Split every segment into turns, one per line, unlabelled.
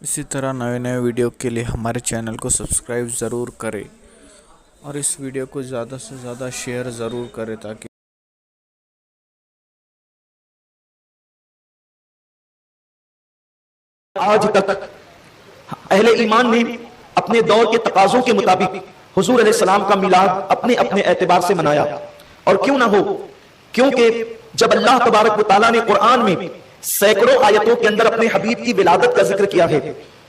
इसी तरह नए नए वीडियो के लिए हमारे चैनल को सब्सक्राइब ज़रूर करें और इस वीडियो को ज़्यादा से ज़्यादा शेयर ज़रूर करें ताकि
आज तक अहले ईमान ने अपने दौर के तकाज़ों के मुताबिक हुजूर अलैहिस्सलाम का मिलाद अपने अपने एतबार से मनाया। और क्यों ना हो, क्योंकि जब अल्लाह तबारक व तआला ने कुरान में सैकड़ों आयतों के अंदर अपने हबीब की विलादत का जिक्र किया है,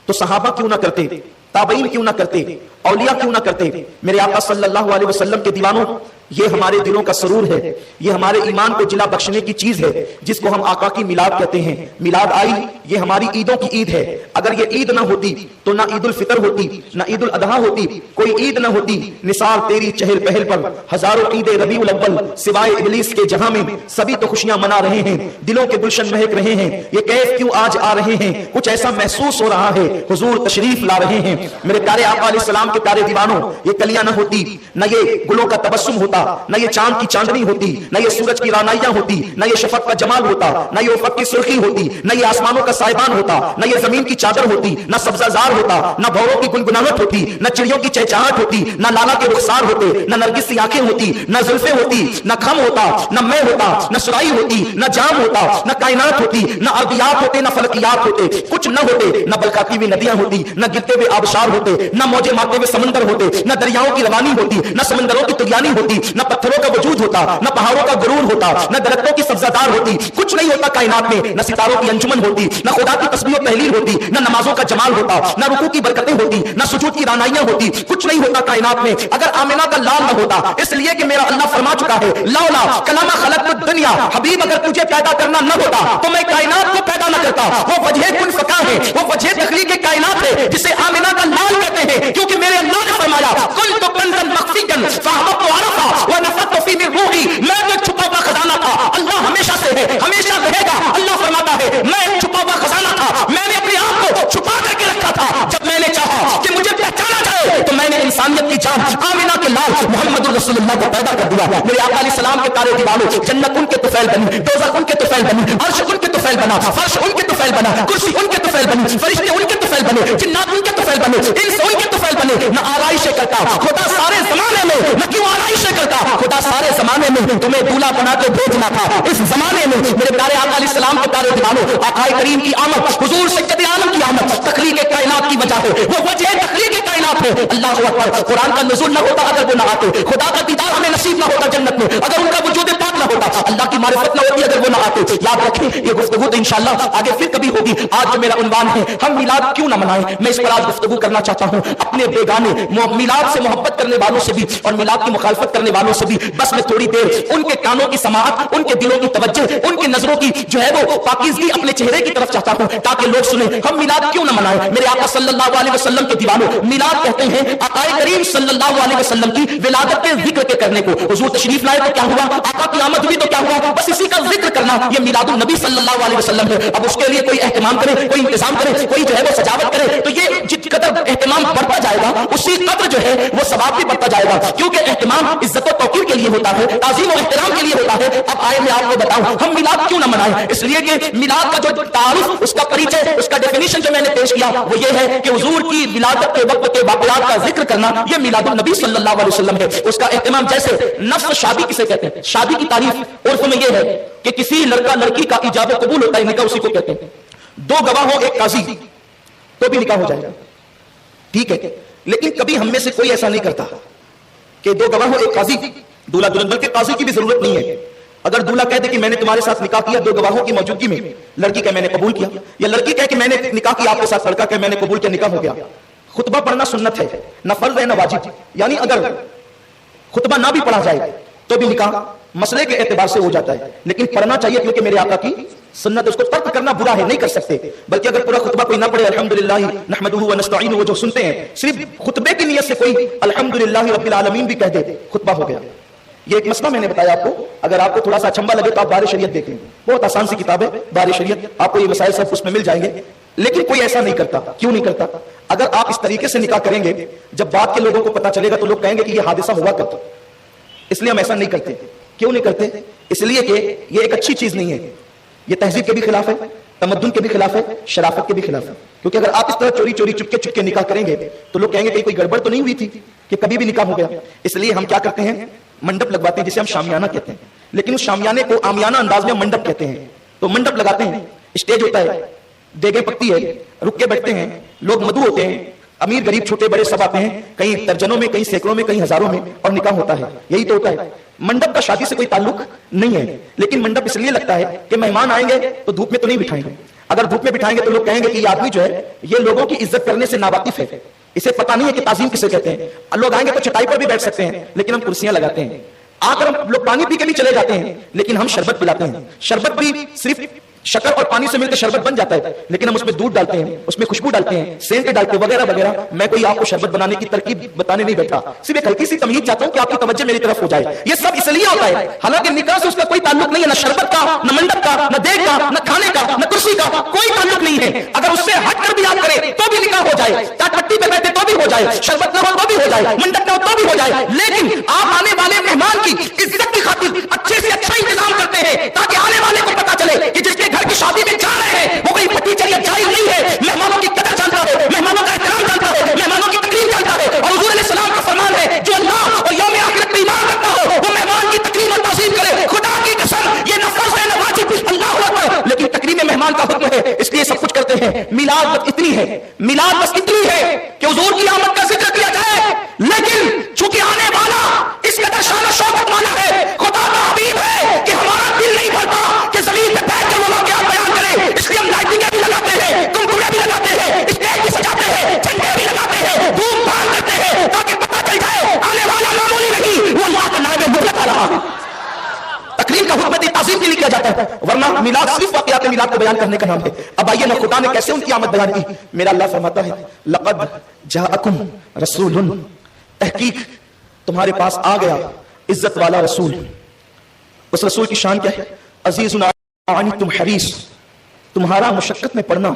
तो सहाबा क्यों ना करते, ताबईन क्यों ना करते, औलिया क्यों ना करते। मेरे आका सल्लल्लाहु अलैहि वसल्लम के दीवानों, ये हमारे दिलों का सरूर है, ये हमारे ईमान को जिला बख्शने की चीज है जिसको हम आका की मिलाद कहते हैं। मिलाद आई, ये हमारी ईदों की ईद है। अगर ये ईद ना होती तो ना ईद उल फितर होती, ना ईद उल अदहा होती, कोई ईद ना होती। निसार तेरी चहल पहल पर हजारों ईद रबीउल अव्वल सिवाय इब्लीस के, जहां में सभी तो खुशियां मना रहे हैं, दिलों के गुलशन महक रहे हैं। ये कैफ क्यों आज आ रहे हैं, कुछ ऐसा महसूस हो रहा है हुजूर तशरीफ ला रहे हैं। मेरे प्यारे आका अलैहिस्सलाम के प्यारे दीवानों, ये कलियां ना होती, न ये गुलों का तबस्सुम होता, न ये चांद की चांदनी होती, न ये सूरज की रानाइयां होती, न ये शफक का जमाल होता, न ये उफक की सुर्खी होती, न ये आसमानों का साइबान होता, न ये जमीन की चादर होती, न सब्जाजार होता, न भौरों की गुनगुनाहट होती, न चिड़ियों की चहचहाट होती, न लाला के रुखसार होते, न नरगिस की आंखें होती, न जुल्फे होती, न खम होता, न मैं होता, न सुराई होती, न जाम होता, न कायनात होती, न अर्दियात होते, न फलकियात होते, कुछ न होते, न बलकाती हुई नदियां होती, न गिरते हुए आबशार होते, न मौजे मारते हुए समंदर होते, न दरियाओं की रवानी होती, न समंदरों की तुगयानी होती, न पत्थरों का वजूद होता, न पहाड़ों का गुरूर होता, न दरख्तों की सब्जादार होती। कुछ नहीं होता कायनात में, न सितारों की अंजुमन होती, न खुदा की तस्बीह और तहलील होती, न नमाजों का जमाल होता, न रुकू की बरकतें होती, न सुजूद की रानाइयां होती। कुछ नहीं होता कायनात में अगर आमिना का लाल न होता, इसलिए कि मेरा अल्लाह फरमा चुका है, लौला कलामा खलक़तुद दुनिया, हबीब अगर तुझे पैदा करना न होता तो मैं कायनात को पैदा न करता। वो वजह कुन फका है, वो वजह तखलीक कायनात है जिसे आमिना का लाल कहते हैं, क्योंकि मेरे अल्लाह ने फरमाया कुल तो कंजन मखफीकन फहमत अरफा व नफत फी मिन रूही, मैं तो छुपा हुआ खजाना था। अल्लाह हमेशा से है, हमेशा रहेगा। अल्लाह फरमाता है मैं छुपा हुआ खजाना था, मैंने अपने आप को छुपा करके रखा था। जब मैंने चाहा कि मुझे पहचाना जाए तो मैंने इंसानियत की जान आमिना के लाल मोहम्मद रसूलुल्लाह को पैदा कर दिया। मेरे आका अलैहि सलाम के तारे दीवालों, जन्नत उनके तुफैल बनी, दोज़ख उनके तुफैल बनी, अर्श उनके तुफैल बना, फर्श उनके तुफैल बना, कुर्सी उनके तुफैल बनी, फरिश्ते उनके तुफैल बने, जिन्नात उनके तुफैल बने, इंस उनके तुफैल बने। न आराइशें करता खुदा सारे जमाने में, न क्यों आराइशें करता खुदा सारे जमाने में, तुम्हें दूल्हा बना के भेजना था इस जमाने में। मेरे प्यारे आका अलैहि सलाम के प्यारे दीवानों, आकाए करीम की आमद, हुजूर सज्जद आलम की आमद तखलीक कायनात की वजह है, वो वजह तखलीक कायनात है। अल्लाहु अकबर। कुरान का नुज़ूल न होता अगर वो न आते, खुदा का दीदार हमें नसीब न होता जन्नत में अगर उनका वजूद पाक न होता, अल्लाह की मारिफत न होती अगर वो न आते। याद रखें, ये गुफ्तगू तो इंशाअल्लाह आगे फिर कभी होगी। आज जो मेरा उन्वान है, हम मिलाद क्यों न मनाएं, मैं इस पर आज गुफ्तगू करना चाहता हूं। अपने बेगाने मिलाद से मोहब्बत करने वालों से भी और मिलाद की मुखालफत करने वालों से भी बस मैं थोड़ी देर उनके कानों की समाअत, उनके दिलों की तवज्जो, उनके नजरों की जो है वो पाकीज़गी अपने चेहरे की तरफ चाहता हूं ताकि लोग सुने हम मिलाद क्यों न मनाएं। मेरे आका सल्लल्लाहु अलैहि वसल्लम के दीवानों, मिलाद कहते हैं आकाए करीम सल्लल्लाहु अलैहि वसल्लम की विलादत के जिक्र के करने को। हुजूर तशरीफ लाए तो क्या हुआ, आका की आमद हुई तो क्या हुआ, बस इसी का जिक्र करना ये मिलादुन नबी सल्लल्लाहु अलैहि वसल्लम है। अब उसके लिए कोई एहतमाम करे, कोई इंतजाम करे, कोई जो है वो सजावट करे, तो ये जिस कदर एहतमाम बढ़ता जाएगा उसी कदर जो है वो सवाब भी बढ़ता जाएगा, क्योंकि एहतमाम इज्जत और तौकीर के लिए होता है, ताज़ीम और एहतराम के लिए होता है। अब आए मैं आपको बताऊं हम मिलाद क्यों न मनाएं, इसलिए कि मिलाद का जो तारुफ, उसका परिचय, उसका डेफिनेशन जो मैंने पेश किया वो ये है कि हुजूर की विलादत के वक्त के वाक़यात का जिक्र करना ये मिलादुन नबी सल्लल्लाहु अलैहि वसल्लम है। उसका एहतमाम, जैसे नफ्स शादी किसे कहते हैं, शादी की तारीफ उर्फ में ये है कि किसी लड़का लड़की का इजाब कबूल होता है, निकाह उसी को कहते हैं। दो गवाह हो, एक काजी, तो भी निकाह हो जाएगा, ठीक है। लेकिन कभी हम में से कोई ऐसा नहीं करता कि दो गवाह हो, एक काजी, दूल्हा दुल्हन, बल्कि काजी की भी जरूरत नहीं है। अगर दूल्हा कह दे कि मैंने तुम्हारे साथ निकाह किया दो गवाहों की मौजूदगी में, लड़की कहे मैंने कबूल किया, या लड़की कहे कि मैंने निकाह किया आपके साथ, लड़का कहे मैंने कबूल किया, निकाह हो गया। खुतबा पढ़ना सुन्नत है, न फर्ज है न वाजिब, यानी अगर खुतबा ना भी पढ़ा जाए तो भी निकाह मसले के एतबार से हो जाता है, लेकिन पढ़ना चाहिए क्योंकि मेरे आका की सुन्नत। उसको तर्क करना बुरा है, नहीं कर सकते। बल्कि अगर पूरा खुतबा कोई ना पढ़े अल्हम्दुलिल्लाह नहमदुहु व नस्तईनुहु, वो जो सुनते हैं सिर्फ खुतबे की नियत से कोई अल्हम्दुलिल्लाह रब्बिल आलमीन भी कह दे, खुतबा हो गया। ये एक मसला मैंने बताया आपको, अगर आपको थोड़ा सा अचंबा लगे तो आप बारे शरीयत देख लेंगे, बहुत आसान सी किताब है बारे शरीयत, आपको ये मसाइल सब उसमें मिल जाएंगे। लेकिन कोई ऐसा नहीं करता, क्यों नहीं करता? अगर आप इस तरीके से निकाह करेंगे, जब बाद के लोगों को पता चलेगा तो लोग कहेंगे कि ये हादसा हुआ करता, इसलिए हम ऐसा नहीं करते। क्यों नहीं करते? इसलिए कि ये एक अच्छी चीज नहीं है, ये तहजीब के भी खिलाफ है, تمدن کے بھی خلاف ہے, شرافت کے بھی خلاف ہے. کیونکہ اگر آپ اس طرح چوری چوری چپکے چپکے نکاح کریں گے تو لوگ کہیں گے کہ کوئی گڑبڑ تو نہیں ہوئی تھی کہ کبھی بھی نکاح ہو گیا. اس لیے ہم کیا کرتے ہیں, منڈپ لگواتے ہیں جسے ہم شامیانہ کہتے ہیں, لیکن اس شامیانے کو عامیانہ انداز میں منڈپ کہتے ہیں. تو منڈپ لگاتے ہیں, اسٹیج ہوتا ہے, دیگیں پکتی ہے, رک کے بیٹھتے ہیں, لوگ مدعو ہوتے ہیں, امیر غریب چھوٹے بڑے سب آتے ہیں, کہیں درجنوں میں, کہیں سینکڑوں میں, کہیں ہزاروں میں, اور نکاح ہوتا ہے. یہی تو ہوتا ہے. منڈپ کا شادی سے کوئی تعلق نہیں ہے, لیکن منڈپ اس لیے لگتا ہے کہ مہمان آئیں گے تو دھوپ میں تو نہیں بٹھائیں گے. اگر دھوپ میں بٹھائیں گے تو لوگ کہیں گے کہ یہ آدمی جو ہے یہ لوگوں کی عزت کرنے سے ناواقف ہے, اسے پتہ نہیں ہے کہ تعظیم کسے کہتے ہیں. لوگ آئیں گے تو چٹائی پر بھی بیٹھ سکتے ہیں, لیکن ہم کرسیاں لگاتے ہیں. آ کر ہم لوگ پانی پی کے بھی چلے جاتے ہیں, لیکن ہم شربت پلاتے ہیں. شربت بھی صرف شکر اور پانی سے مل کے شربت بن جاتا ہے, لیکن ہم اس میں دودھ ڈالتے ہیں, اس میں خوشبو ڈالتے ہیں, سینٹ ڈالتے ہیں, وغیرہ وغیرہ. میں کوئی آپ کو شربت بنانے کی ترکیب بتانے نہیں بیٹھا, صرف ایک ہلکی سی تمہید چاہتا ہوں کہ آپ کی توجہ میری طرف ہو جائے. یہ سب اس لیے ہوتا ہے, حالانکہ نکاح سے اس کا کوئی تعلق نہیں ہے, نہ شربت کا, نہ منڈپ کا, نہ دیگ کا, نہ کھانے کا, نہ کرسی کا, کوئی تعلق نہیں ہے. اگر اس سے ہٹ کر بھی آپ کریں تو بھی نکاح ہو جائے, ٹاٹ پٹی پہ بیٹھے تو بھی ہو جائے, شربت نہ ہو تو بھی ہو جائے, منڈپ نہ ہو تو بھی ہو جائے. لیکن آپ آنے والے مہمان کی عزت کی خاطر اچھے سے اچھا انتظام کرتے ہیں تاکہ آنے والے کو پتا چلے کہ جس کے گھر کی شادی میں جا رہے ہیں وہ کوئی پٹی چلی جائز نہیں ہے, مہمانوں کی قدر جانتا ہے, مہمانوں کا احترام جانتا ہے, مہمانوں کی تکریم جانتا ہے. اور حضور علیہ السلام کا فرمان ہے جو اللہ اور یوم آخرت پر ایمان رکھتا ہو وہ مہمان کی تکریم اور تعظیم کرے. خدا کی قسم یہ نہ فرض ہے نہ واجب, اللہ اکبر, لیکن تکریم مہمان کا حکم ہے, اس لیے سب کچھ کرتے ہیں. میلاد بس اتنی ہے, میلاد بس اتنی ہے کہ حضور کی آمد کا ذکر کیا جائے, لیکن چونکہ آنے والا اس قدر شان و شوکت والا ہے, خدا کا حبیب ہے کہ ہمارا دل نہیں بھرتا کہ زمین پہ بیٹھ کر وہ لوگ کیا بیان کریں. اس لیے ہم لائٹنگیں بھی لگاتے ہیں, کنکڑے بھی لگاتے ہیں, اسٹیج بھی سجاتے ہیں, جھنڈے بھی لگاتے ہیں, دھوم دھام کرتے ہیں تاکہ پتہ چل جائے آنے والا معمولی نہیں, وہ اللہ کا نائب مطلق آ رہا. تقریر کا حکم تعظیم کے لیے کیا جاتا ہے, ورنہ میلاد صرف واقعات میلاد کو بیان کرنے کا نام ہے. اب آئیے نا خدا نے کیسے ان کی آمد بیان کی. میرا اللہ فرماتا ہے لقد جاءکم رسول, تحقیق تمہارے پاس آ گیا عزت والا رسول. اس رسول کی شان کیا ہے, عزیز عنتم حریص, تمہارا مشقت میں پڑنا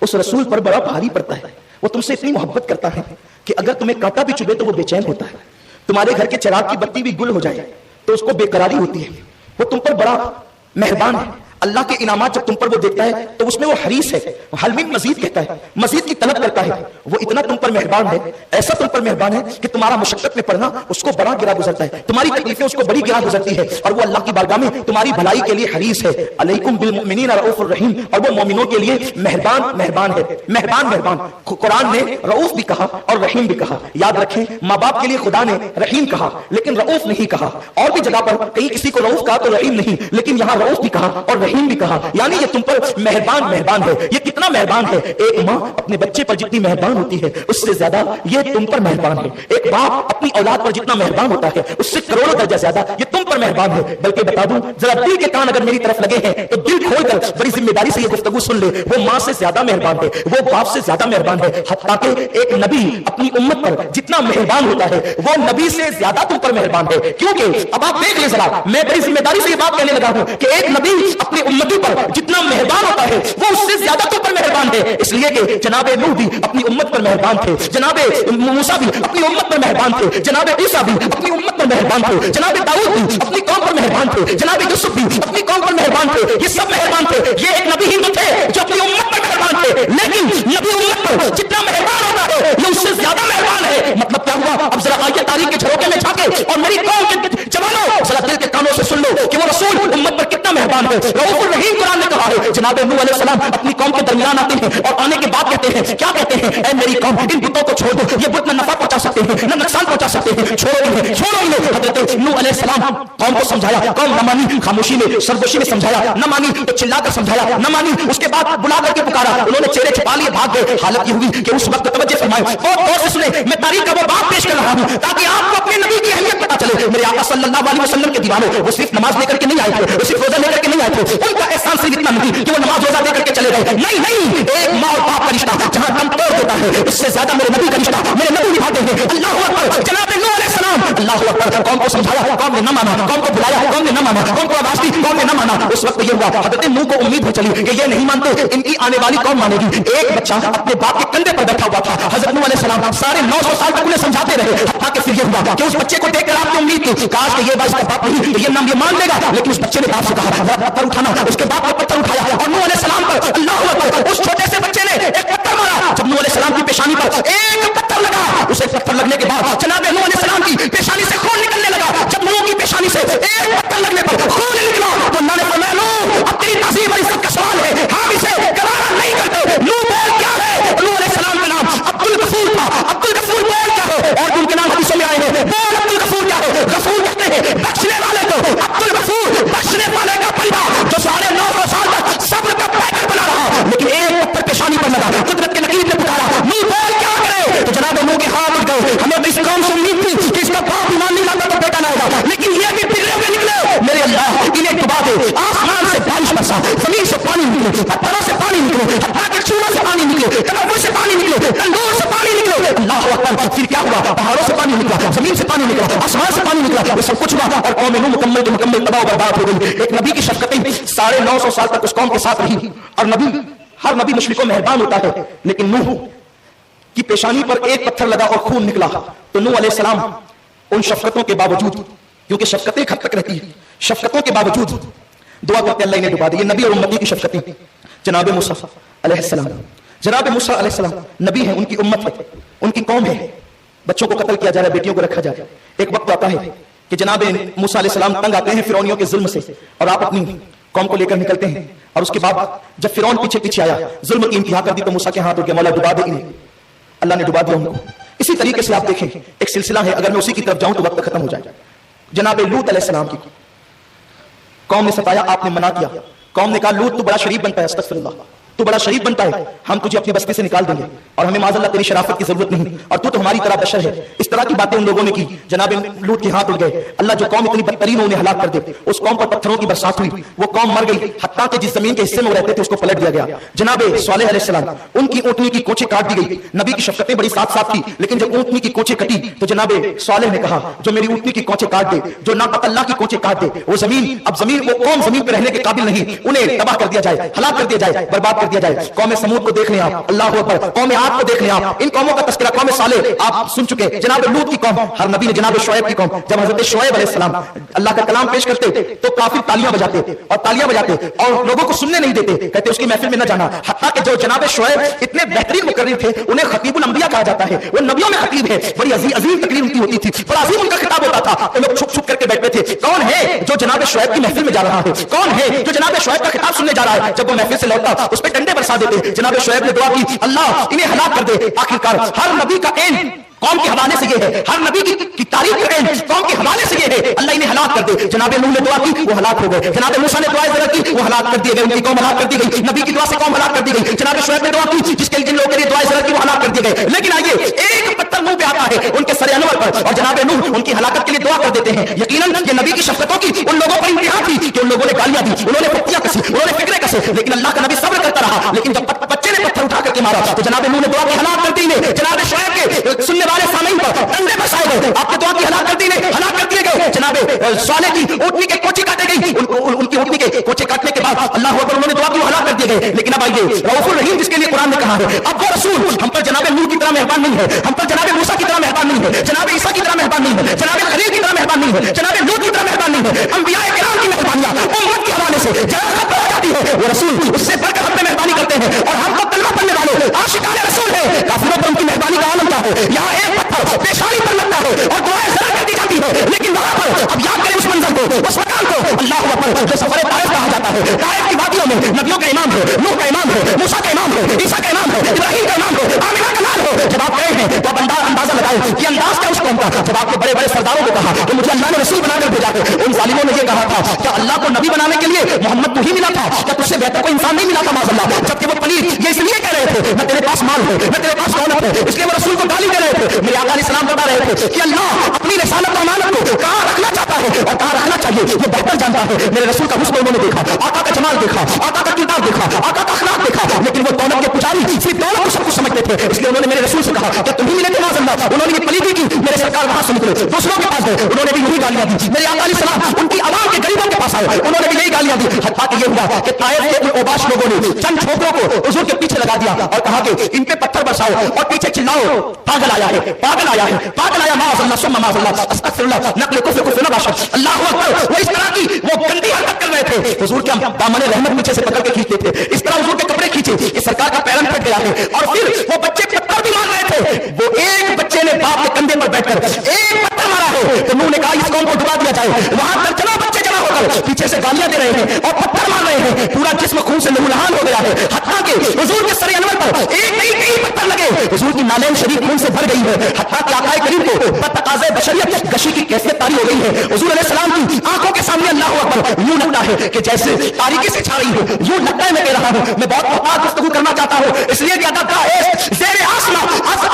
اس رسول پر بڑا بھاری پڑتا ہے. وہ تم سے اتنی محبت کرتا ہے کہ اگر تمہیں کانٹا بھی چبھے تو وہ بے چین ہوتا ہے. تمہارے گھر کے چراغ کی بتی بھی گل ہو جائے تو اس کو بے قراری ہوتی ہے. وہ تم پر بڑا مہربان ہے. اللہ کے انعامات جب تم پر وہ دیکھتا ہے تو اس میں وہ حریص ہے, حل من مزید کہتا ہے, مزید کی طلب کرتا ہے. وہ اتنا تم پر مہربان ہے, ایسا تم پر مہربان ہے کہ تمہارا مشقت میں پڑنا اس کو بڑا گرا گزرتا ہے, تمہاری تکلیفیں اس کو بڑی گرا گزرتی ہے, اور وہ اللہ کی بارگاہ میں تمہاری بھلائی کے لیے حریص ہے. علیکم بالمؤمنین رؤوف الرحیم, اور وہ مومنوں کے لیے مہربان ہے. مہربان قرآن نے رؤوف بھی کہا اور رحیم بھی کہا. یاد رکھیں, ماں باپ کے لیے خدا نے رحیم کہا لیکن رؤوف نہیں کہا. اور بھی جگہ پر کہیں کسی کو رؤوف کہا تو رحیم نہیں, لیکن یہاں رؤوف بھی کہا اور رحیم بھی کہا. یعنی یہ تم پر مہربان ہے. یہ کتنا مہربان ہے, ایک ماں اپنے بچے پر جتنی مہربان ہوتی ہے اس سے زیادہ یہ تم پر مہربان ہے. ایک باپ اپنی اولاد پر جتنا مہربان ہوتا ہے اس سے کروڑوں درجہ زیادہ یہ تم پر مہربان ہے. بلکہ بتا دوں, ذرا دل کے کان اگر میری طرف لگے ہیں تو دل کھول کر بڑی ذمہ داری سے یہ گفتگو سن لے. وہ ماں سے زیادہ مہربان ہے, وہ باپ سے زیادہ مہربان ہے. حتیٰ کہ ایک نبی اپنی امت پر جتنا مہربان ہوتا ہے وہ نبی سے زیادہ تم پر مہربان ہے. کیونکہ اب آپ دیکھ لیں ذرا, میں بڑی ذمہ داری سے یہ بات کہنے لگا ہوں کہ ایک نبی اپنی امتی پر جتنا مہربان ہوتا ہے وہ اس سے زیادہ تم پر مہربان ہے. اس لیے کہ جناب نوح بھی اپنی امت پر مہربان تھے, جناب موسیٰ بھی اپنی امت پر مہربان تھے, جناب عیسیٰ بھی اپنی امت پر مہربان تھے, جناب داؤد بھی اپنی قوم پر مہربان تھے, جناب یوسف بھی اپنی قوم پر مہربان تھے. یہ سب مہربان تھے. یہ ایک نبی ہی تھے جو اپنی امت پر مہربان تھے, لیکن نبی امت پر جتنا مہربان ہوتا ہے یہ اس سے زیادہ مہربان ہے. مطلب کیا ہوا؟ اب ذرا آئیے تاریخ کے جھروکے میں جھانکے اور میری قوم کے جوانوں ذرا دل کے کانوں سے سن لو کہ وہ رسول امت پر کتنا مہربان ہے. رؤوف الرحیم قرآن نے کہا ہے. جناب نوح علیہ السلام اپنی قوم کے درمیان آتے ہیں اور آنے کے بعد کہتے ہیں, کیا کہتے ہیں؟ اے میری قوم, ان بتوں کو چھوڑ دو, یہ بت نہ نفع پہنچا سکتے ہیں نہ نقصان پہنچا سکتے ہیں, چھوڑو انہیں. حضرت نوح علیہ السلام قوم کو سمجھایا, قوم نہ مانی, خاموشی میں سرگوشی میں سمجھایا, نہ مانی تو چلا کر سمجھایا, نہ مانی اس کے بعد بلا کر کے پکارا, انہوں نے چہرے چھپا لیے, بھاگ گئے. حالت یہ ہوئی کہ اس وقت توجہ فرمائے, بہت غور سے سنیں, میں تاریخ کا وہ باب پیش کر رہا ہوں تاکہ آپ کو اپنے نبی کی اہمیت پتہ چلے. میرے آقا صلی اللہ علیہ وسلم کے دیوانوں, وہ صرف نماز لے کر کے نہیں آئے تھے, وہ صرف روزہ لے کر کے نہیں آئے تھے, ان کا احسان صرف اتنا نہیں کہ وہ نماز روزہ دے کر کے چلے گئے. نہیں, ایک ماں اور باپ کا رشتہ جہاں دم توڑ دیتا ہے اس سے زیادہ میرے نبی کا رشتہ میرے نبی نبھاتے ہیں. اللہ اکبر. جناب نوح علیہ السلام अल्लाह अकबर, कौम को समझाया, कौम ने न माना, कौम को बुलाया, कौम ने न माना, कौम को आवाज दी, कौम ने न माना। उस वक्त ये हुआ, हजरत नूह को उम्मीद हो चली कि ये नहीं मानते, इनकी आने वाली कौम मानेगी। एक बच्चा अपने बाप के कंधे पर बैठा हुआ था। हजरत नूह अलैहि सलाम साढ़े 900 साल तक उन्हें समझाते रहे, हत्ता कि फिर ये हुआ कि उस बच्चे को देखकर आपकी उम्मीद थी काश कि ये इसका बाप नहीं, ये नाम ये मान लेगा, लेकिन उस बच्चे ने बाप से कहा पत्थर उठाना। उसके बाप ने पत्थर उठाया और नूह अलैहि सलाम पर, अल्लाह अकबर, उस छोटे से बच्चे ने एक पत्थर मारा। जब नूह अलैहि सलाम की पेशानी पर एक पत्थर लगा, उसे पत्थर लगने के बाद जनाब नूह अलैहि सलाम की पेशानी से खून निकलने लगा। जब नूह की पेशानी से एक पत्थर लगने पर खून निकला तो अल्लाह ने फरमाया नूह, अब तेरी तज़ीम और इज्जत का सवाल है, हम इसे गवारा नहीं करते। नूह बोल क्या है? नूह अलैहि सलाम का नाम अब्दुल गफूर था। अब्दुल गफूर बोल क्या है? और उनके नाम हदीसों में आए हैं। बोल अब्दुल गफूर क्या है? गफूर कहते हैं बख्शने वाले को। अब्दुल गफूर बख्शने वाले का बंदा जो साढ़े 900 साल तक सब्र का पैकेट बना रहा, लेकिन एक पत्थर पेशानी पर लगा। कुदरत के नकीब ने पुकारा नूह बोल क्या करे? तो जनाब नूह के हाथ उठ गए। हमें तो इस कौम से उम्मीद थी कि इसका बाप ईमान नहीं लाता तो बेटा लाएगा, लेकिन ये भी बिगड़े हुए निकले। मेरे अल्लाह, इन्हें डुबा दे। आसमान से बारिश बरसा, जमीन से पानी निकले, पत्थरों से पानी निकले, हत्ता के चूड़ों से पानी निकले, तनव्वुर से पानी निकले, तंदूर से पानी निकले। अल्लाह अकबर, फिर क्या हुआ? पहाड़ों से पानी निकला, जमीन से पानी निकला, आसमान से पानी निकला। ये सब कुछ हुआ और कौम नूह मुकम्मल के मुकम्मल तबाह बर्बाद हो गई। एक नबी की शफकतें साढ़े 900 साल तक उस कौम के साथ रही। और नबी, हर नबी मुशरिकों में मेहरबान होता है, लेकिन नूह की पेशानी पर एक पत्थर लगा और खून निकला तो नूह अलैहि सलाम उन शफकतों के बावजूद, क्योंकि शफकतें खत तक रहती है, शफकतों के बावजूद दुआ करते अल्लाह ने डुबा दी। ये नबी और उम्मती की शफकतें। जनाब मूसा अलैहिस्सलाम, जनाब मूसा अलैहिस्सलाम नबी है, उनकी उम्मत है, उनकी कौम है। बच्चों को कत्ल किया जा रहा है, बेटियों को रखा जा रहा है। एक वक्त आता है कि जनाब मूसा अलैहिस्सलाम तंग आते हैं फिरौनियों के जुल्म से और आप अपनी कौम को लेकर निकलते हैं। और उसके बाद जब फिरौन पीछे पीछे आया, जुल्म की इंतहा कर दी, तो मूसा के हाथ हो गया, मौला डुबा दे इन्हें। अल्लाह ने डुबा दिया उनको। इसी तरीके से आप देखें एक सिलसिला है, अगर मैं उसी की तरफ जाऊं तो वक्त खत्म हो जाए। जनाब लूत अलैहिस्सलाम की कौम ने सताया, आपने मना किया। कौम ने कहा लूत तू बड़ा शरीफ बनता है, अस्तगफिरुल्लाह, तू बड़ा शरीफ बनता है, हम तुझे अपनी बस्ती से निकाल देंगे और हमें माज़अल्लाह तेरी शराफत की जरूरत नहीं, और तू तो हमारी तरह बशर है। इस तरह की बातें उन लोगों ने की। जनाब लूत के हाथ उड़ गए। अल्लाह जो कौम इतनी बदतरीन उन्हें हलाक कर दे, उस कौम पर पत्थरों की बरसात हुई, वो कौम मर गई। हत्ता कि जिस जमीन के हिस्से में वो रहते थे उसको पलट दिया गया। जनाब सालेह अलैहिस्सलाम, उनकी ऊँटनी की कोचें काट दी गई। नबी की शफकतें बड़ी साथ साथ थी, लेकिन जब ऊँटनी की कोचें कटी तो जनाब सालेह ने कहा जो मेरी ऊँटनी की कोचें काट दे, जो नाकतल्लाह की कोचें काट दे, वो जमीन, अब जमीन, वो कौम जमीन पर रहने के काबिल नहीं, उन्हें तबाह कर दिया जाए, हलाक कर दिया जाए, बर्बाद कर दिया जाए। कौम समूद को देख लें आप, अल्लाह अकबर, कौम आद को देख लें आप। इन कौमों का तस्करा कौम सालेह आप सुन चुके। जनाब लूत की कौम, हर नबी ने जनाब शुएब की कौम, जब हजरत शुएब अलैहिस्सलाम अल्लाह का कलाम पेश करते तो काफिर तालियां बजाते और तालियां बजाते और लोगों को सुनने नहीं देते, कहते उसकी महफिल में न जाना। हत्ता कि जो जनाब शुएब इतने बेहतरीन मुकर्रिर थे, उन्हें खतीबुल अंबिया कहा जाता है, वो नबियों में खतीब है। बड़ी अजीम तकरीर उनकी होती थी, बड़ा अजीम उनका खिताब होता था। तो लोग छुप छुप करके बैठते थे, कौन है जो जनाब शुएब की महफिल में जा रहा है, कौन है जो जनाब शुएब का खिताब सुनने जा रहा है। जब वो महफिल से लौटा उस पर डंडे बरसा देते। जनाब शुएब ने दुआ की, अल्लाह इन्हें हलाक कर दे। आखिरकार हर नबी का एंड कौम के हवाले से ये है, हर नबी की तारीफ का एंड कौम के हवाले से ये है, अल्लाह इन्हें हलाक कर दे। जनाब नूह ने दुआ की, वो हलाक हो गए। जनाब मूसा ने दुआ की, वो हलाक कर दिए गए, उनकी कौम हलाक कर दी गई। नबी की दुआ से कौम हलाक कर दी गई। जनाब शुएब ने दुआ की, जिसके जिन लोगों के लिए दुआ की, वो हलाक कर दिए गए। लेकिन आइए एक पत्थर मुंह पे आता है उनके सर अनवर पर और जनाब नूह उनकी हलाकत के लिए दुआ कर देते हैं। यकीनन ये नबी की शफकतों की उन लोगों पर इंतहा थी कि उन लोगों ने गालियां दी, उन्होंने पत्तियां कसी, उन्होंने फिक्रे कसे, लेकिन अल्लाह का नबी सब्र करता रहा। लेकिन जब बच्चे ने पत्थर उठा करके मारा तो जनाब नूह ने दुआ की, हलाक कर दी ने। जनाब शुएब के सुनने वाले सामईन पर डंडे बरसाए गए, आपने दुआ की, हलाक कर दी ने, हलाक कर दिए गए। जनाब सालेह की ऊँटनी के कोचे काटे गई, उनकी ऊँटनी के कोचे काटने के बाद अल्लाह अकबर, उन्होंने दुआ की, हलाक कर दिए गए। लेकिन अब आइए रऊफुर रहीम जिसके लिए कुरान ने कहा है, अब वो रसूल हम पर जनाब नूह की तरह मेहरबान नहीं है, हम पर जनाब मूसा की तरह मेहरबान नहीं है, जनाब ईसा की तरह मेहरबान नहीं है, जनाब खलील की तरह मेहरबान नहीं है, जनाब लूत की तरह मेहरबान नहीं है। अंबिया किराम की मेहरबानियां उम्मत के हवाले से जहां खत्म हो जाती है, वो रसूल उससे बढ़कर हम पे मेहरबानी करते हैं। और हम तो कलमा पढ़ने वाले आशिकाने रसूल है, काफिरों पर उनकी मेहरबानी का आलम क्या है। यहाँ एक पत्थर पेशानी पर लगता है और दुआएं जरा कर दी जाती है, लेकिन वहां पर अब याद करें उस मंजर को, उस मकान को, अल्लाह अकबर, जो सफर ताइफ कहा जाता है। ताइफ की वादियों में नबियों का इमाम है, नूह का इमाम है, मूसा का इमाम है, ईसा का इमाम है, इब्राहीम का इमाम है, आमिना का लाल है। जब आप गए हैं तो अब अंदाजा लगाए कि अंदाज क्या उस कौम का। जब आपके बड़े बड़े सरदारों को कहा कि मुझे अल्लाह ने रसूल बनाकर भेजा है, उन जालिमों ने यह कहा था क्या अल्लाह को नबी बनाने के लिए मोहम्मद को ही मिला था, क्या तुझसे बेहतर कोई इंसान नहीं मिला था माज़अल्लाह। जबकि वो पलीद ये इसलिए कह रहे थे न तेरे पास माल है, न तेरे पास दौलत है, इसलिए वो रसूल को गाली दे रहे थे। मेरे आका अलैहिस्सलाम बता रहे थे कि अल्लाह अपनी रिसालत और अमानत को कहां रखना चाहता है और कहां रखना चाहिए ये बेहतर जानता है। मेरे रसूल का हुस्न उन्होंने देखा, आका का जमाल देखा, आका का किरदार देखा, आका का अखलाक देखा, लेकिन वो दौलत के पुजारी सिर्फ दौलत को सब कुछ समझते मांगते थे, इसलिए उन्होंने मेरे रसूल से कहा कि तुम ही मिले थे माज़अल्लाह। उन्होंने ये पलीदी की, मेरे सरकार वहां से निकले, दूसरों के पास गए, उन्होंने भी यही गालियां दी। मेरे आका अलैहिस्सलाम उनकी आवाम के गरीबों के पास आए, उन्होंने भी यही गालियां दी। हत्ता कि ये हुआ कि ताइफ के उन ओबाश लोगों ने चंद छोकरों को हुजूर के पीछे लगा दिया और कहा कि इन पे पत्थर बरसाओ और पीछे चिल्लाओ, पागल आया है, पागल आया है, पागल आया, माज़अल्लाह सुम्मा माज़अल्लाह, अस्तगफिरुल्लाह, नक़ल कुफ्र कुफ्र न बाशा, अल्लाहु अकबर। वो इस तरह की वो गंदी हरकत कर रहे थे। हुजूर के दामन रहमत पीछे से पकड़ के खींचते थे, इस तरह हुजूर के कपड़े खींचे कि सरकार का पैरन फट गया है। और फिर वो बच्चे पत्थर भी मार रहे थे। वो एक बच्चे ने बाप के कंधे पर बैठकर एक पत्थर मारा है तो नूह ने कहा इस कौम को डुबा दिया जाए। वहां दर्जनों बच्चे जमा होकर पीछे से गालियां दे रहे हैं और पत्थर मार रहे हैं, पूरा जिस्म खून से लहूलुहान हो गया है। हत्ता कि हुजूर के सर अनवर पर एक नहीं कई पत्थर लगे, हुजूर की नालें शरीफ खून से भर गई है। हत्ता कि आकाए करीम को बतकाज़े बशरियत गशी की कैफियत तारी हो गई है। हुजूर अलैहि सलाम की आंखों के सामने अल्लाहु अकबर यूं लगता है कि जैसे तारीकी से छा रही हो, यूं लगता है मैं कह रहा हूं। मैं बहुत मुख्तार गुफ्तगू करना चाहता हूं, इसलिए कि अदा का ज़ेरे आसमां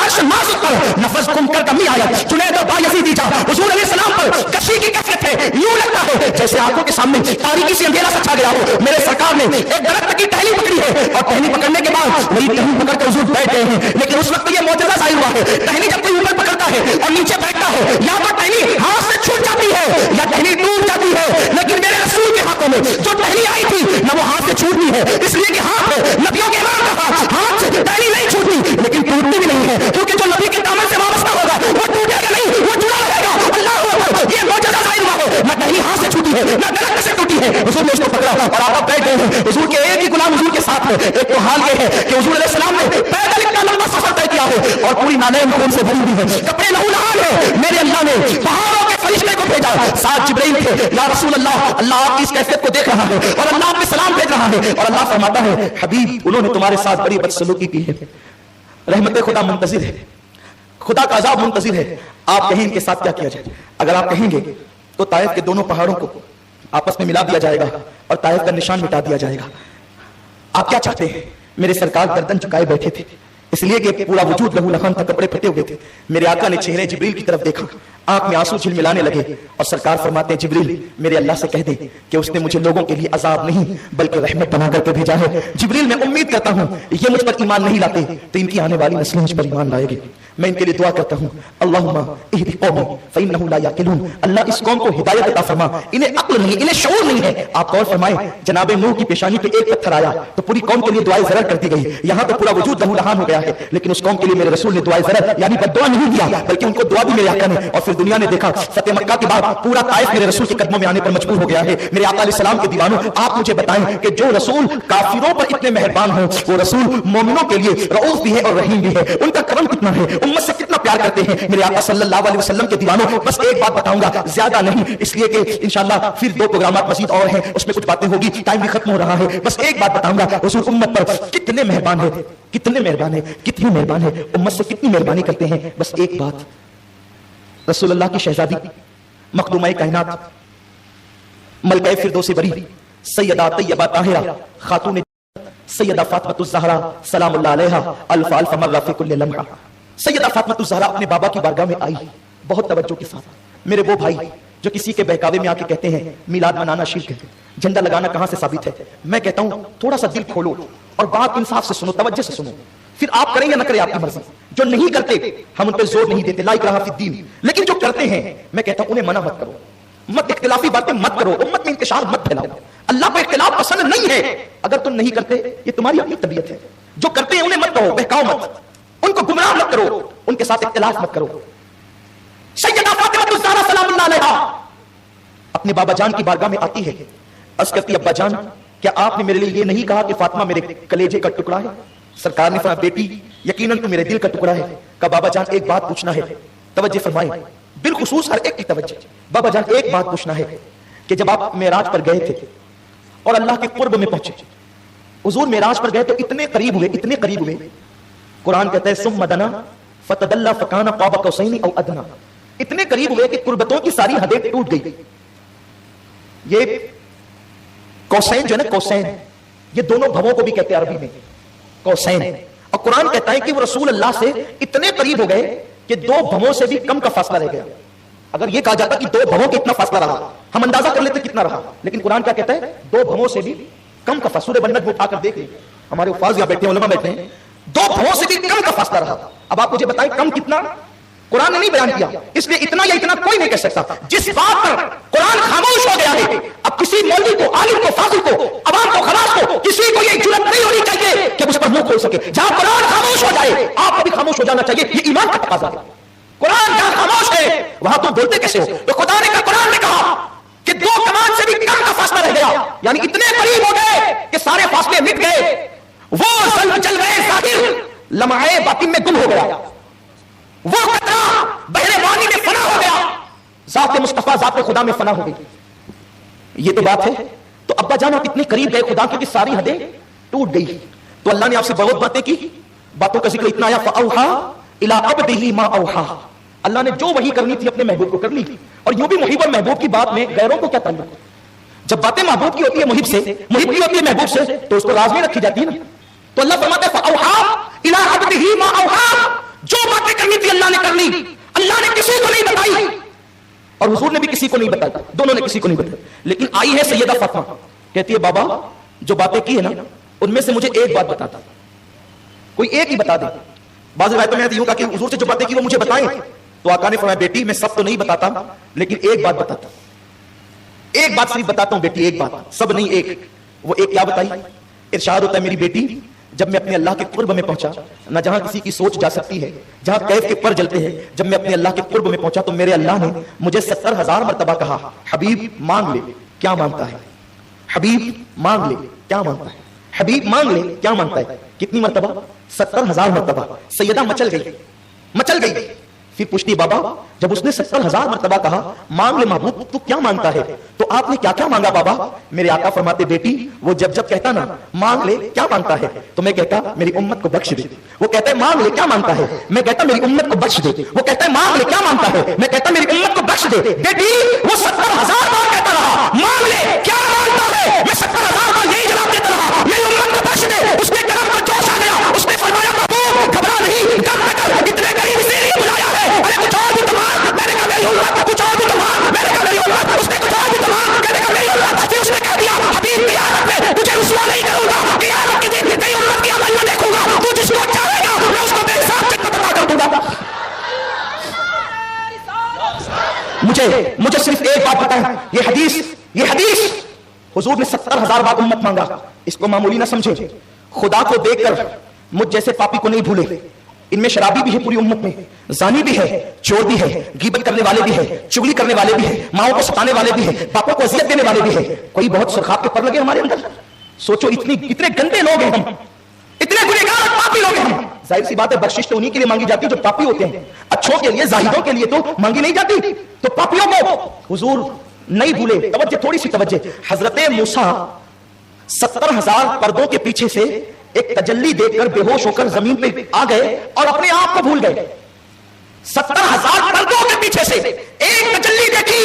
अर्श नाज़ुक पर नफस गुम कर कमी आया। जुनैद और बायज़ीद जा हुजूर अलैहि सलाम पर कशी की कैफियत है, यूं लगता है जैसे आंखों के सामने तारीकी से अंधेरा सा छा गया हो। मेरे सरकार ने एक दरख्त की टहनी पकड़ी है और टहनी पकड़ने के बाद वही टहनी पकड़ कर हुजूर बैठ गए हैं। लेकिन उस वक्त ये मौजज़ा ज़ाहिर हुआ है, टहनी जब कोई ऊपर पकड़ता है और नीचे बैठता है, या तो टहनी हाथ से छूट जाती है या टहनी टूट जाती है। लेकिन मेरे रसूल के हाथों में जो टहनी आई थी न वो हाथ से छूटनी है, इसलिए कि हाथ नबियों के इमाम का हाथ से टहनी नहीं छूटती लेकिन टूटती भी नहीं है, क्योंकि जो नबी के दामन से वाबस्ता होगा वो टूटेगा नहीं, वो जुड़ा रहेगा। अल्लाह अकबर, ये मौजज़ा ज़ाहिर हुआ है। न टहनी हाथ से छूटी है न दरख्त से टूटी है। हुजूर ने उसको पकड़ा और आप बैठ गए हैं। हुजूर के एक ही गुलाम हुजूर के साथ है। एक तो हाल ये है कि हुजूर अलैहि सलाम ने पैदल इतना लंबा सफर तय किया है और पूरी नालें खून से भरी हुई है, कपड़े लहूलुहान है। मेरे अल्लाह ने पहाड़ों के फरिश्ते को भेजा, साथ जिब्रील थे। या रसूल अल्लाह, अल्लाह आपकी इस कैफियत को देख रहा है और अल्लाह आप पे सलाम भेज रहा है। और अल्लाह फरमाता है हबीब उन्होंने तुम्हारे साथ बड़ी बदसलूकी की है, रहमत खुदा मुंतज़िर है, खुदा का अज़ाब मुंतज़िर है। आप कहें इनके साथ क्या किया जाए? अगर आप कहेंगे तो ताइफ के दोनों पहाड़ों को आपस में मिला दिया जाएगा और ताइफ का निशान मिटा दिया जाएगा। आप क्या चाहते हैं? मेरे सरकार गर्दन झुकाए बैठे थे, इसलिए कि पूरा वजूद लहूलुहान था, कपड़े फटे हुए थे। मेरे आका ने चेहरे जिब्रील की तरफ देखा, आंख में आंसू झिलमिलाने लगे और सरकार फरमाते हैं जिब्रील मेरे अल्लाह से कह दे कि उसने मुझे लोगों के लिए अजाब नहीं बल्कि रहमत बना करके भेजा है। जिब्रील मैं उम्मीद करता हूं ये मुझ पर ईमान नहीं लाते तो इनकी आने वाली नस्लें मुझ पर ईमान लाएगी। मैं इनके लिए दुआ करता हूं अल्लाहुम्मा इहदी कौमी फइन्नहुम ला याकिलून। अल्लाह इस कौम को हिदायत अता फरमा, इन्हें अक्ल नहीं, इन्हें शऊर नहीं है। आप गौर फरमाएं, जनाब नूह की पेशानी पे एक पत्थर आया तो पूरी कौम के लिए दुआए ज़रर कर दी गई। यहां तो पूरा वजूद लहूलुहान हो गया है, लेकिन उस कौम के लिए मेरे रसूल ने दुआए ज़रर यानी बद्दुआ नहीं दिया बल्कि उनको दुआ भी मेरे आका ने। और फिर दुनिया ने देखा फतेह मक्का के बाद पूरा ताइफ मेरे रसूल के कदमों में आने पर मजबूर हो गया है। मेरे आका अलैहिस्सलाम के दीवानों, आप मुझे बताएं कि जो रसूल काफिरों पर इतने मेहरबान हो वो रसूल मोमिनों के लिए रऊफ भी है और रहीम भी है। उनका करम कितना है, उम्मत से कितना प्यार करते हैं। मेरे आका सल्लल्लाहु अलैहि वसल्लम के दीवानों, बस एक बात बताऊंगा, ज्यादा नहीं, इसलिए कि इंशाअल्लाह फिर 2 प्रोग्राम मजीद और हैं, उसमें कुछ बातें होगी, टाइम भी खत्म हो रहा है। बस एक बात बताऊंगा, रसूल उम्मत पर कितने मेहरबान है, कितने मेहरबान है, कितनी मेहरबान है, उम्मत से कितनी मेहरबानी करते हैं। बस एक बात, रसूलुल्लाह की शहजादी मखदूमाए कायनात मलकाए फिरदौसी बरी सैयदा तैयबा ताहिरा खातून सैयदा फातिमा ज़हरा सलामुल्लाह अलैहा अल्फ अल्फ मर्रा फी कुल्ली लम्हा। सैयदा फातिमा ज़हरा अपने बाबा की बारगाह में आई बहुत तवज्जो के साथ। मेरे वो भाई जो किसी के बहकावे में आके कहते हैं मिलाद मनाना शिर्क है, झंडा लगाना कहां से साबित है, मैं कहता हूं थोड़ा सा दिल खोलो और बात इंसाफ से सुनो, तवज्जो से सुनो, फिर आप करें या न करें आपकी मर्जी। जो नहीं करते हम उन पर जोर नहीं देते, ला इकराहा फिद्दीन, लेकिन जो करते हैं मैं कहता हूं उन्हें मना मत करो, मत इख्तिलाफी बातें मत करो, उम्मत में इंतशार मत फैलाओ। अल्लाह को इख्तिलाफ पसंद नहीं है। अगर तुम नहीं करते ये तुम्हारी अपनी तबीयत है, जो करते हैं उन्हें मत कहो, बहकाओ मत, उनको गुमराह मत करो, उनके साथ इख्तिलाफ मत करो। सैयदा फातिमा ज़हरा सलामुल्लाह अलैहा अपने बाबा जान की बारगाह में आती है, अर्ज़ करती अब्बा जान क्या आपने मेरे लिए ये नहीं कहा कि फातिमा मेरे कलेजे का टुकड़ा है? सरकार ने फरमाया बेटी यकीनन तू मेरे दिल का टुकड़ा है। का बाबा जान एक बात पूछना है, तवज्जो फरमाएं, बिलखुसूस हर एक की तवज्जो। बाबा जान एक बात पूछना है कि जब आप मेराज पर गए थे और अल्लाह के कुर्ब में पहुंचे, हुजूर मेराज पर गए तो इतने करीब हुए, इतने करीब हुए, कुरान कहता है सुम्मा दना फतदल्ला फकाना क़ाब कौसैनी औ अदना, इतने करीब हुए कि कुर्बतों की सारी हदें टूट गई। ये कौसैन जो है ना, कौसैन, ये दोनों भवों को भी कहते हैं अरबी में कौसैन। और कुरान कहता है कि वो रसूल अल्लाह से इतने करीब हो गए कि 2 भवों से भी कम का फासला रह गया। अगर ये कहा जाता कि 2 भवों के इतना फासला रहा, हम अंदाजा कर लेते कितना रहा, लेकिन कुरान क्या कहता है 2 भवों से भी कम का फासला। सूरह बन्नत उठाकर देख लीजिए, हमारे उफाज यहां बैठे हैं, उलमा बैठे हैं, دو بھوؤں سے بھی کم کا فاصلہ رہا. اب آپ مجھے بتائیں کم کتنا؟ قرآن نے نہیں بیان کیا، اس لیے اتنا یا اتنا کوئی نہیں کہہ سکتا. جس بات پر قرآن خاموش ہو گیا ہے، اب کسی مولوی کو، عالم کو، فاضل کو، عوام کو، خلاص کو، کسی کو یہ جرأت نہیں ہونی چاہیے کہ اس پر منہ کھول سکے. جہاں قرآن خاموش ہو جائے آپ کو بھی خاموش ہو جانا چاہیے. یہ ایمان کا تقاضا ہے. قرآن جہاں خاموش ہے وہاں تم بولتے کیسے ہو؟ تو خدا نے کہا، قرآن نے کہا کہ دو کمان سے بھی کم کا فاصلہ رہ گیا، یعنی اتنے قریب ہو گئے کہ سارے فاصلے مٹ گئے. وہ چل گئے ظاہر لمحے باطن میں گم ہو گیا، وہ قطرہ بحر وانی میں فنا ہو گیا، ذات مصطفیٰ ذات خدا میں فنا ہو گئی. یہ تو بات ہے. تو ابا جان آپ اتنے قریب گئے خدا کے کہ ساری حدیں ٹوٹ گئی. تو اللہ نے آپ سے بہت باتیں کی، باتوں کا ذکر اتنا آیا فَأَوْحَىٰ إِلَىٰ عَبْدِهِ مَا أَوْحَىٰ. اللہ نے جو وحی کرنی تھی اپنے محبوب کو کر لی. اور یوں بھی محب اور محبوب کی بات میں غیروں کو کیا تعلق؟ جب باتیں محبوب کی ہوتی ہے محب سے، محب کی ہوتی ہے محبوب سے، تو اس کو راز میں رکھی جاتی ہے نا. تو اللہ فرماتا ہے فَأَوْحَىٰ إِلَىٰ عَبْدِهِ مَا أَوْحَىٰ. جو باتیں کرنی تھی اللہ نے کر لی. اللہ نے کسی کو نہیں بتائی اور حضور نے بھی کسی کو نہیں بتایا، دونوں نے کسی کو نہیں بتایا. لیکن آئی ہے سیدہ فاطمہ، کہتی ہے بابا جو باتیں کی ہے نا ان میں سے مجھے ایک بات بتاتا، کوئی ایک ہی بتا دے. بعض روایتوں میں یوں کہا کہ حضور سے جو باتیں کی وہ مجھے بتائیں. تو آقا نے فرمایا بیٹی میں سب تو نہیں بتاتا لیکن ایک بات بتاتا، ایک بات صرف بتاتا ہوں بیٹی، ایک بات، سب نہیں ایک. وہ ایک کیا بتائی؟ ارشاد ہوتا ہے میری بیٹی جب میں اپنے اللہ کے قرب میں پہنچا، نہ جہاں کسی کی سوچ جا سکتی ہے، جہاں کیف کے پر جلتے ہیں، جب میں اپنے اللہ کے قرب میں پہنچا تو میرے اللہ نے مجھے 70,000 مرتبہ کہا حبیب مانگ لے کیا مانگتا ہے، حبیب مانگ لے کیا مانگتا ہے، حبیب مانگ لے کیا مانگتا ہے. کتنی مرتبہ؟ 70,000 مرتبہ. سیدہ مچل گئی. پھر پوچھتی بابا جب اس نے 70,000 مرتبہ کہا مانگ لے محبوب تو کیا مانگتا ہے، تو آپ نے کیا کیا مانگا بابا؟ میرے آقا فرماتے بیٹی وہ جب کہتا نا مانگ لے کیا مانگتا ہے تو میں کہتا میری امت کو بخش دے. وہ کہتا ہے مانگ لے کیا مانگتا ہے، میں کہتا میری امت کو بخش دے. وہ کہتا ہے مانگ لے کیا مانگتا ہے، میں کہتا میری امت کو بخش دے. بیٹی وہ 70,000 بار کہتا رہا مانگ لے کیا مانگتا ہے، میں 70,000 بار یہی جواب دیتا رہا میری امت کو بخش دے. اس نے کرم پر جوش آ گیا، اس نے فرمایا محبوب گھبرا نہیں، ڈر نہ کر، اتنے قریب سے نہیں بلایا ہے. ارے کچھ اور بھی تمام، میں نے کہا میری امت، کچھ اور بھی تمام، میں نے کہا میری امت. اس نے کچھ اور بھی تمام، میں نے کہا میری امت. پھر اس نے کہہ دیا حبیب قیامت میں تجھے رسوا نہیں کروں گا، قیامت کے دن تیری امت کی عمل نہ دیکھوں گا، تو جس کو چاہے گا میں اس کو بے حساب جنت عطا کر دوں گا. مجھے صرف ایک بات بتائیں، یہ حدیث حضور نے 70,000 بار امت مانگا. اس کو معمولی نہ سمجھے. خدا کو دیکھ کر مجھ جیسے پاپی کو نہیں بھولے. ان میں شرابی بھی ہے پوری امت میں، زانی بھی ہے، چور بھی ہے، غیبت کرنے والے بھی ہے، چغلی کرنے والے بھی ہیں، ماؤں کو ستانے والے بھی ہیں، باپوں کو اذیت دینے والے بھی ہیں. کوئی بہت سرخاب کے پر لگے ہمارے اندر. سوچو اتنے گندے لوگ ہیں ہم، اتنے گنہگار پاپی لوگ ہیں ہم. ظاہر سی بات ہے بخشش تو انہی کے لیے مانگی جاتی ہے جو پاپی ہوتے ہیں، اچھوں کے لیے زاہدوں کے لیے تو مانگی نہیں جاتی. تو پاپیوں کو حضور نہیں بھولے. توجہ، تھوڑی سی توجہ. حضرت موسیٰ 70,000 پردوں کے پیچھے سے ایک تجلی دیکھ کر بے ہوش ہو کر زمین پہ آ گئے اور اپنے آپ کو بھول گئے. 70,000 پردوں کے پیچھے سے ایک تجلی دیکھی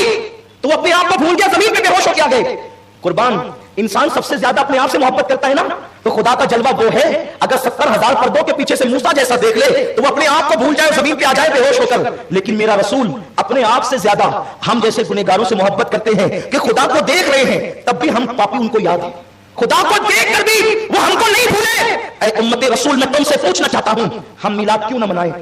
تو اپنے آپ کو بھول گیا، زمین پہ بے ہوش ہو کے آ گئے. قربان انسان سب سے زیادہ اپنے آپ سے محبت کرتا ہے نا، تو خدا کا جلوہ وہ ہے اگر 70,000 پردوں کے پیچھے سے موسیٰ جیسا دیکھ لے تو وہ اپنے آپ کو بھول جائے، زمین پہ آ جائے بے ہوش ہو کر. لیکن میرا رسول اپنے آپ سے زیادہ ہم جیسے گنہگاروں سے محبت کرتے ہیں کہ خدا کو دیکھ رہے ہیں تب بھی ہم پاپی ان کو یاد ہیں، خدا کو دیکھ کر بھی وہ ہم کو نہیں بھولے. اے امت رسول میں تم سے پوچھنا چاہتا ہوں ہم میلاد کیوں نہ منائیں؟